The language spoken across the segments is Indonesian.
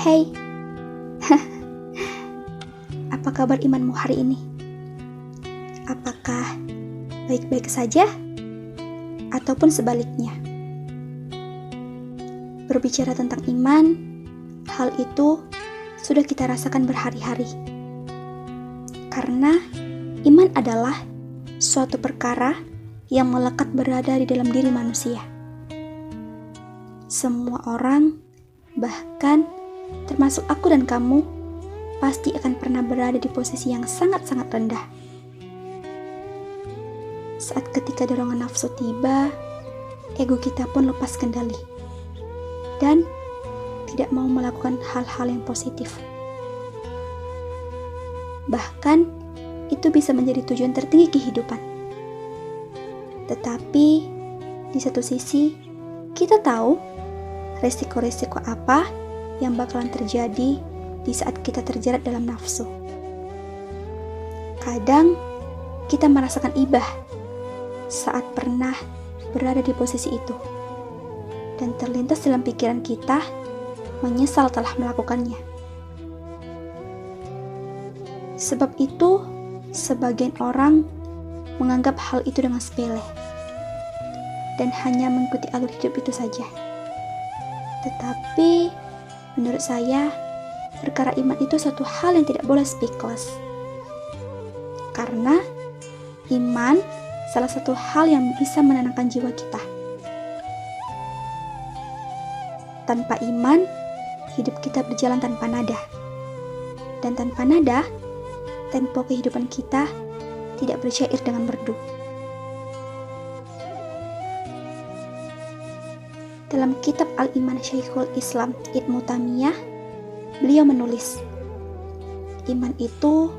Hey, apa kabar imanmu hari ini? Apakah baik-baik saja? Ataupun sebaliknya? Berbicara tentang iman, hal itu sudah kita rasakan berhari-hari. Karena iman adalah suatu perkara yang melekat berada di dalam diri manusia. Semua orang, bahkan termasuk aku dan kamu, pasti akan pernah berada di posisi yang sangat-sangat rendah. Saat ketika dorongan nafsu tiba, ego kita pun lepas kendali dan tidak mau melakukan hal-hal yang positif. Bahkan, itu bisa menjadi tujuan tertinggi kehidupan. Tetapi, di satu sisi, kita tahu resiko-resiko apa yang bakalan terjadi di saat kita terjerat dalam nafsu. Kadang, kita merasakan ibah saat pernah berada di posisi itu. Dan terlintas dalam pikiran kita, menyesal telah melakukannya. Sebab itu, sebagian orang menganggap hal itu dengan sepele dan hanya mengikuti alur hidup itu saja. Tetapi, menurut saya, perkara iman itu suatu hal yang tidak boleh speechless. Karena iman salah satu hal yang bisa menenangkan jiwa kita. Tanpa iman, hidup kita berjalan tanpa nada. Dan tanpa nada, tempo kehidupan kita tidak bersyair dengan merdu. Dalam kitab Al-Iman Syekhul Islam Ibnu Taimiyah, beliau menulis, iman itu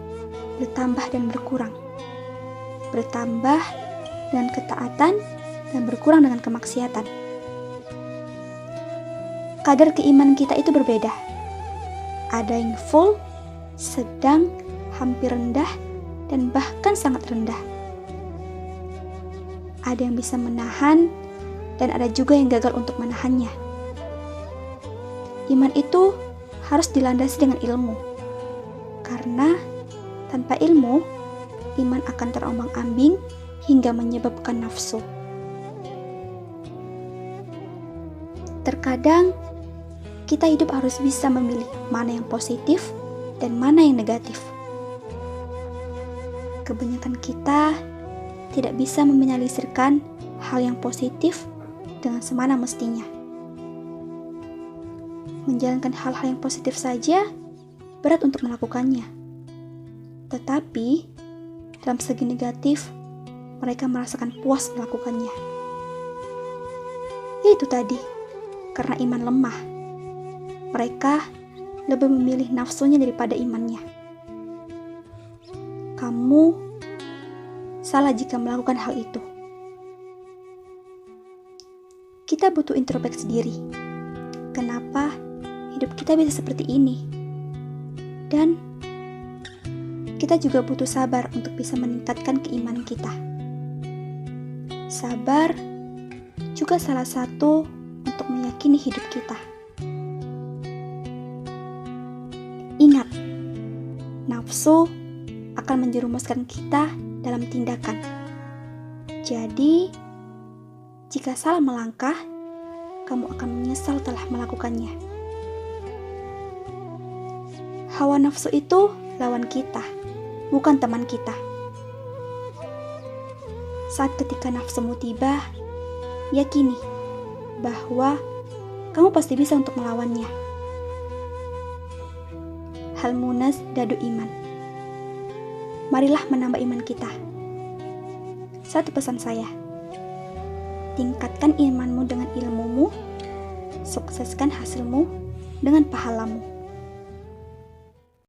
bertambah dan berkurang. Bertambah dengan ketaatan dan berkurang dengan kemaksiatan. Kadar keimanan kita itu berbeda. Ada yang full, sedang, hampir rendah, dan bahkan sangat rendah. Ada yang bisa menahan, dan ada juga yang gagal untuk menahannya. Iman itu harus dilandasi dengan ilmu. Karena tanpa ilmu, iman akan terombang-ambing hingga menyebabkan nafsu. Terkadang, kita hidup harus bisa memilih mana yang positif dan mana yang negatif. Kebanyakan kita tidak bisa meminimalisirkan hal yang positif dengan semana mestinya. Menjalankan hal-hal yang positif saja berat untuk melakukannya. Tetapi, dalam segi negatif, mereka merasakan puas melakukannya. Yaitu tadi, karena iman lemah. Mereka lebih memilih nafsunya daripada imannya. Kamu salah jika melakukan hal itu. Kita butuh introspeksi diri. Kenapa hidup kita bisa seperti ini? Dan kita juga butuh sabar untuk bisa meningkatkan keimanan kita. Sabar juga salah satu untuk meyakini hidup kita. Ingat, nafsu akan menjerumuskan kita dalam tindakan. Jadi, jika salah melangkah, kamu akan menyesal telah melakukannya. Hawa nafsu itu lawan kita, bukan teman kita. Saat ketika nafsumu tiba, yakini bahwa kamu pasti bisa untuk melawannya. Al-Munas Dadu Iman. Marilah menambah iman kita. Satu pesan saya, tingkatkan imanmu dengan ilmumu, sukseskan hasilmu dengan pahalamu.